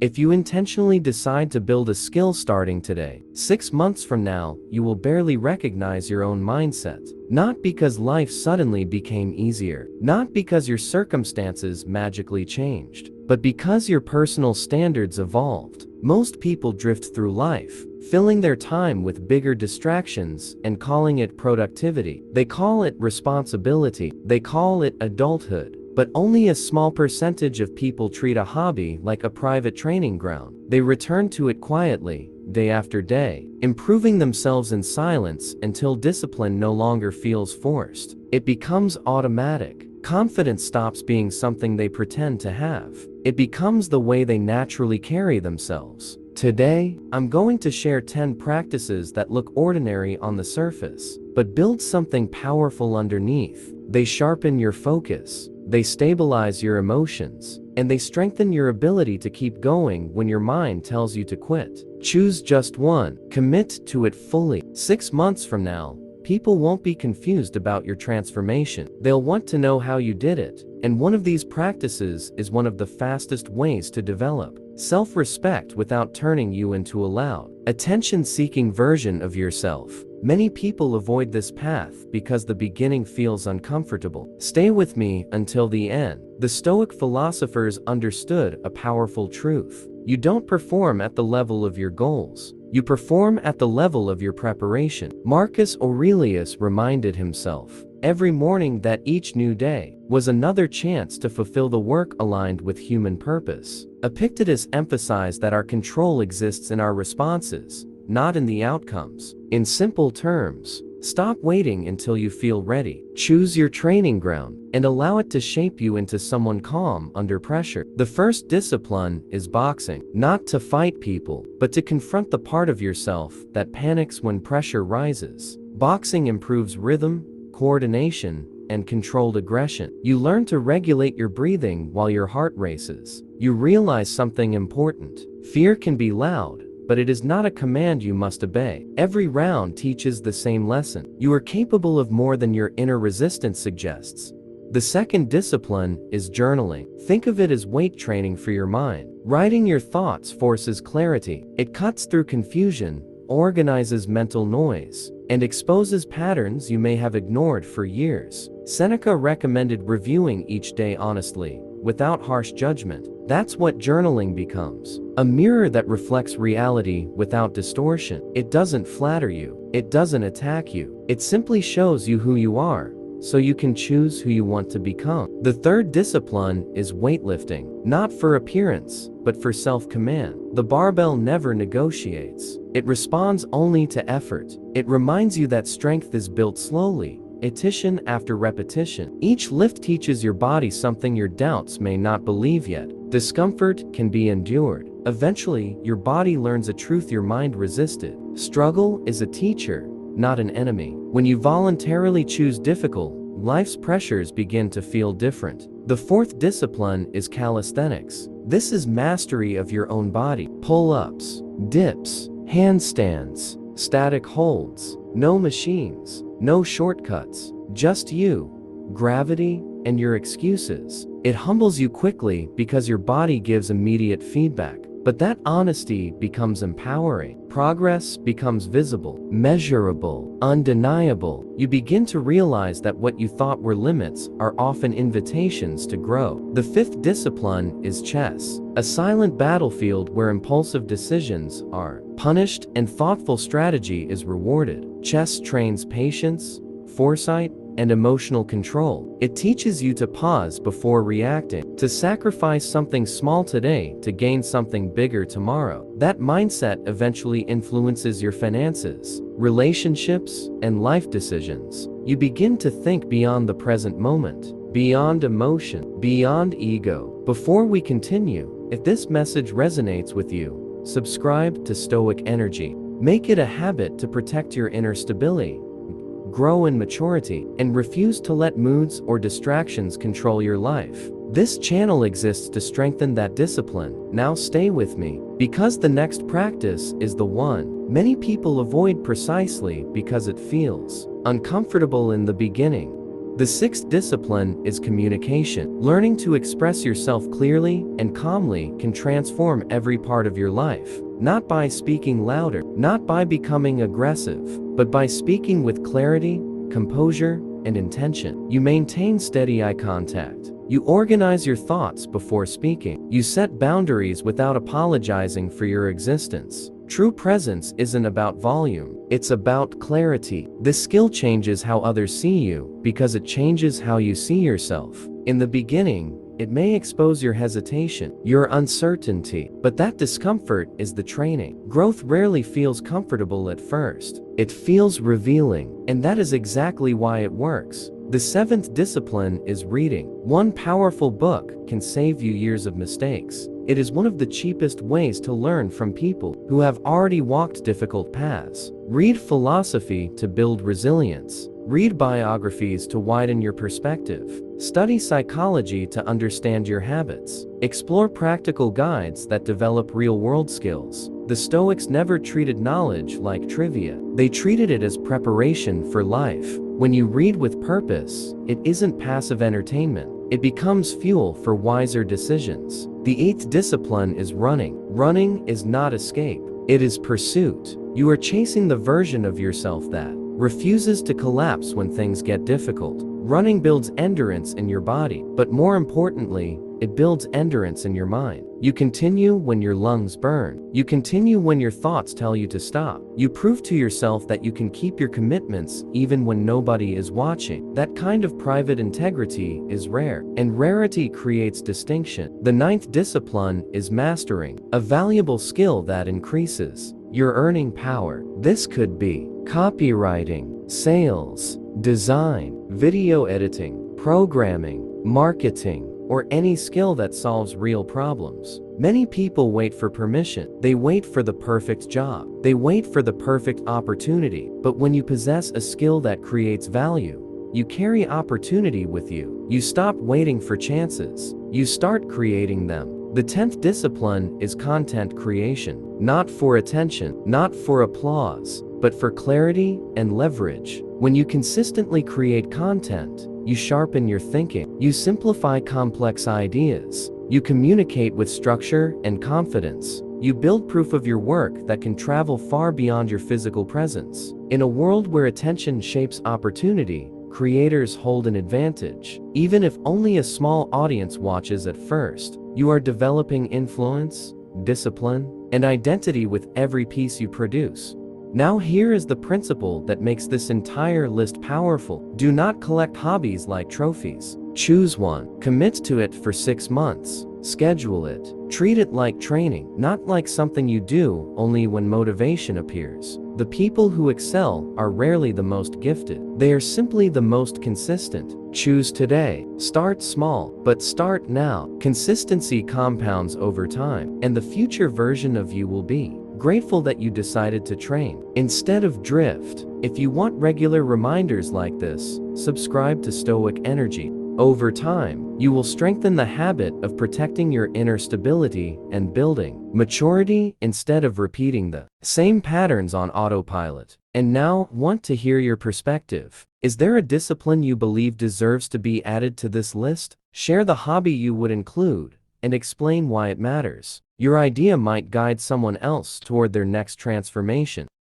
If you intentionally decide to build a skill starting today, 6 months from now, you will barely recognize your own mindset. Not because life suddenly became easier, not because your circumstances magically changed, but because your personal standards evolved. Most people drift through life, filling their time with bigger distractions and calling it productivity. They call it responsibility. They call it adulthood. But only a small percentage of people treat a hobby like a private training ground. They return to it quietly, day after day, improving themselves in silence until discipline no longer feels forced. It becomes automatic. Confidence stops being something they pretend to have. It becomes the way they naturally carry themselves. Today, I'm going to share 10 practices that look ordinary on the surface, but build something powerful underneath. They sharpen your focus, they stabilize your emotions, and they strengthen your ability to keep going when your mind tells you to quit. Choose just one. Commit to it fully. 6 months from now, people won't be confused about your transformation. They'll want to know how you did it. And one of these practices is one of the fastest ways to develop self-respect without turning you into a loud, attention-seeking version of yourself. Many people avoid this path because the beginning feels uncomfortable. Stay with me until the end. The Stoic philosophers understood a powerful truth. You don't perform at the level of your goals. You perform at the level of your preparation. Marcus Aurelius reminded himself every morning that each new day was another chance to fulfill the work aligned with human purpose. Epictetus emphasized that our control exists in our responses, not in the outcomes. In simple terms, stop waiting until you feel ready. Choose your training ground and allow it to shape you into someone calm under pressure. The first discipline is boxing, not to fight people, but to confront the part of yourself that panics when pressure rises. Boxing improves rhythm, coordination, and controlled aggression. You learn to regulate your breathing while your heart races. You realize something important. Fear can be loud, but it is not a command you must obey. Every round teaches the same lesson. You are capable of more than your inner resistance suggests. The second discipline is journaling. Think of it as weight training for your mind. Writing your thoughts forces clarity. It cuts through confusion, organizes mental noise, and exposes patterns you may have ignored for years. Seneca recommended reviewing each day honestly, without harsh judgment. That's what journaling becomes. A mirror that reflects reality without distortion. It doesn't flatter you. It doesn't attack you. It simply shows you who you are, so you can choose who you want to become. The third discipline is weightlifting. Not for appearance, but for self-command. The barbell never negotiates. It responds only to effort. It reminds you that strength is built slowly, repetition after repetition. Each lift teaches your body something your doubts may not believe yet. Discomfort can be endured. Eventually, your body learns a truth your mind resisted. Struggle is a teacher, not an enemy. When you voluntarily choose difficult, life's pressures begin to feel different. The fourth discipline is calisthenics. This is mastery of your own body. Pull-ups, dips, handstands, static holds. No machines, no shortcuts, just you, gravity, and your excuses. It humbles you quickly because your body gives immediate feedback. But that honesty becomes empowering. Progress becomes visible, measurable, undeniable. You begin to realize that what you thought were limits are often invitations to grow. The fifth discipline is chess, a silent battlefield where impulsive decisions are punished and thoughtful strategy is rewarded. Chess trains patience, foresight, and emotional control. It teaches you to pause before reacting, to sacrifice something small today to gain something bigger tomorrow. That mindset eventually influences your finances, relationships, and life decisions. You begin to think beyond the present moment, beyond emotion, beyond ego. Before we continue, if this message resonates with you, subscribe to Stoic Energy. Make it a habit to protect your inner stability, grow in maturity, and refuse to let moods or distractions control your life. This channel exists to strengthen that discipline. Now stay with me, because the next practice is the one many people avoid precisely because it feels uncomfortable in the beginning. The sixth discipline is communication. Learning to express yourself clearly and calmly can transform every part of your life. Not by speaking louder, not by becoming aggressive, but by speaking with clarity, composure, and intention. You maintain steady eye contact. You organize your thoughts before speaking. You set boundaries without apologizing for your existence. True presence isn't about volume, it's about clarity. This skill changes how others see you because it changes how you see yourself. In the beginning, it may expose your hesitation, your uncertainty, but that discomfort is the training. Growth rarely feels comfortable at first. It feels revealing, and that is exactly why it works. The seventh discipline is reading. One powerful book can save you years of mistakes. It is one of the cheapest ways to learn from people who have already walked difficult paths. Read philosophy to build resilience. Read biographies to widen your perspective. Study psychology to understand your habits. Explore practical guides that develop real-world skills. The Stoics never treated knowledge like trivia. They treated it as preparation for life. When you read with purpose, it isn't passive entertainment. It becomes fuel for wiser decisions. The eighth discipline is running. Running is not escape. It is pursuit. You are chasing the version of yourself that refuses to collapse when things get difficult. Running builds endurance in your body, but more importantly, it builds endurance in your mind. You continue when your lungs burn. You continue when your thoughts tell you to stop. You prove to yourself that you can keep your commitments even when nobody is watching. That kind of private integrity is rare, and rarity creates distinction. The ninth discipline is mastering, a valuable skill that increases your earning power. This could be copywriting, sales, design, video editing, programming, marketing, or any skill that solves real problems. Many people wait for permission. They wait for the perfect job. They wait for the perfect opportunity. But when you possess a skill that creates value, you carry opportunity with you. You stop waiting for chances. You start creating them. The 10th discipline is content creation. Not for attention, not for applause, but for clarity and leverage. When you consistently create content, you sharpen your thinking. You simplify complex ideas. You communicate with structure and confidence. You build proof of your work that can travel far beyond your physical presence. In a world where attention shapes opportunity, creators hold an advantage. Even if only a small audience watches at first, you are developing influence, discipline, and identity with every piece you produce. Now here is the principle that makes this entire list powerful. Do not collect hobbies like trophies. Choose one. Commit to it for 6 months. Schedule it. Treat it like training, not like something you do only when motivation appears. The people who excel are rarely the most gifted. They are simply the most consistent. Choose today. Start small, but start now. Consistency compounds over time, and the future version of you will be grateful that you decided to train instead of drift. If you want regular reminders like this, subscribe to Stoic Energy. Over time, you will strengthen the habit of protecting your inner stability and building maturity instead of repeating the same patterns on autopilot. And now, want to hear your perspective. Is there a discipline you believe deserves to be added to this list? Share the hobby you would include and explain why it matters. Your idea might guide someone else toward their next transformation.